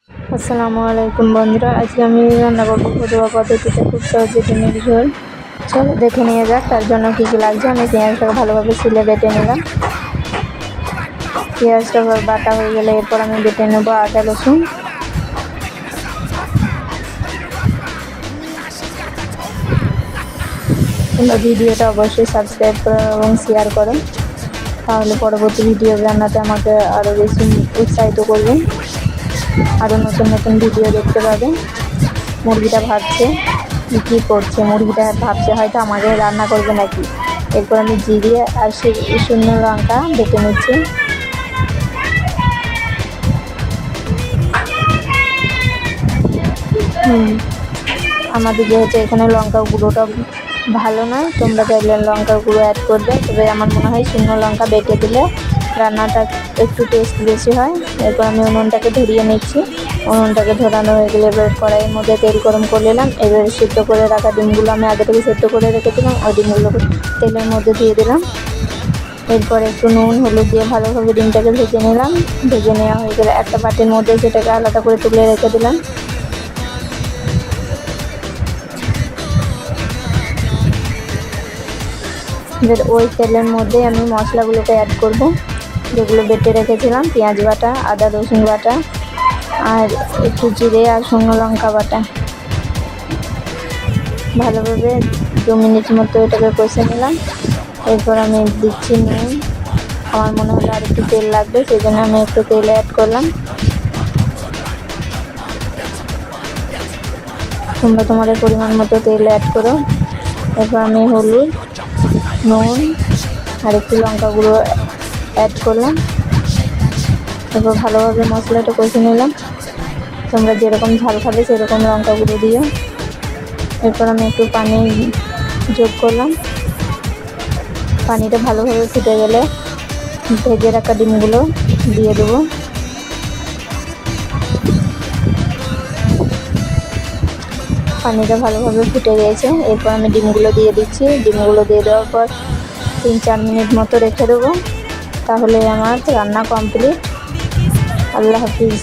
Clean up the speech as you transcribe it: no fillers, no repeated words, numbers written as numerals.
আসসালামু আলাইকুম বন্ধুরা, আজকে আমি রান্না করবো ঘরোয়া পদ্ধতিতে খুব সহজে ডিমের ঝোল। চলো দেখে নিয়ে যাক তার জন্য কী কী লাগছে। আমি পেঁয়াজটাকে ভালোভাবে সিলে বেটে নিলাম। পেঁয়াজটা বাটা হয়ে গেলে এরপর আমি বেটে নেবো আদা রসুন। তোমরা ভিডিওটা অবশ্যই সাবস্ক্রাইব করো এবং শেয়ার করো, তাহলে পরবর্তী ভিডিও রান্নাতে আমাকে আরও বেশি উৎসাহিত করবে, আরও নতুন নতুন ভিডিও দেখতে পাবে। মুরগিটা ভাবছে কী করছে, মুরগিটা ভাবছে হয়তো আমাকে রান্না করবে নাকি। এরপর আমি জিরে আর শুকনো লঙ্কা বেটে নিচ্ছি। আমাদের যেহেতু এখানে লঙ্কা গুঁড়োটা ভালো নয়, তোমরা চাইলে লঙ্কার গুঁড়ো অ্যাড করবে, তবে আমার মনে হয় শুকনো লঙ্কা বেটে দিলে রান্নাটা একটু টেস্ট বেশি হয়। এরপর আমি উনুনটাকে ধরিয়ে নিচ্ছি। উনুনটাকে ধরানো হয়ে গেলে এবার কড়াইয়ের মধ্যে তেল গরম করে নিলাম। এবার সিদ্ধ করে রাখা ডিমগুলো আমি আগে থেকে সেদ্ধ করে রেখেছিলাম, ওই ডিমগুলোকে তেলের মধ্যে দিয়ে দিলাম। এরপর একটু নুন হলুদ দিয়ে ভালোভাবে ডিমটাকে ভেজে নিলাম। ভেজে নেওয়া হয়ে গেলে একটা বাটির মধ্যে সেটাকে আলাদা করে তুলে রেখে দিলাম। এবার ওই তেলের মধ্যে আমি মশলাগুলোকে অ্যাড করব, যেগুলো বেটে রেখেছিলাম। পেঁয়াজ বাটা, আদা রসুন বাটা, আর একটু জিরে আর শুকনো লঙ্কা বাটা। ভালোভাবে 2 মিনিট মতো এটাকে কষে নিলাম। এরপর আমি দিচ্ছি নুন। আমার মনে হলো আর একটু তেল লাগবে, সেই জন্য আমি একটু তেল অ্যাড করলাম। তোমরা তোমাদের পরিমাণ মতো তেল অ্যাড করো। এরপর আমি হলুদ, নুন আর একটু লঙ্কা গুঁড়ো অ্যাড করলাম। এরপর ভালোভাবে মশলাটা কষে নিলাম। তোমরা যেরকম ঝাল খাবে সেরকম লঙ্কা গুঁড়ো দিও। এরপর আমি একটু পানি যোগ করলাম। পানিটা ভালোভাবে ফুটে গেলে ভেজে রাখা ডিমগুলো দিয়ে দেবো। পানিটা ভালোভাবে ফুটে গিয়েছে, এরপর আমি ডিমগুলো দিয়ে দিচ্ছি। ডিমগুলো দিয়ে দেওয়ার পর 3-4 মিনিট মতো রেখে দেবো, তাহলে আমার রান্না কমপ্লিট। আল্লাহ হাফিজ।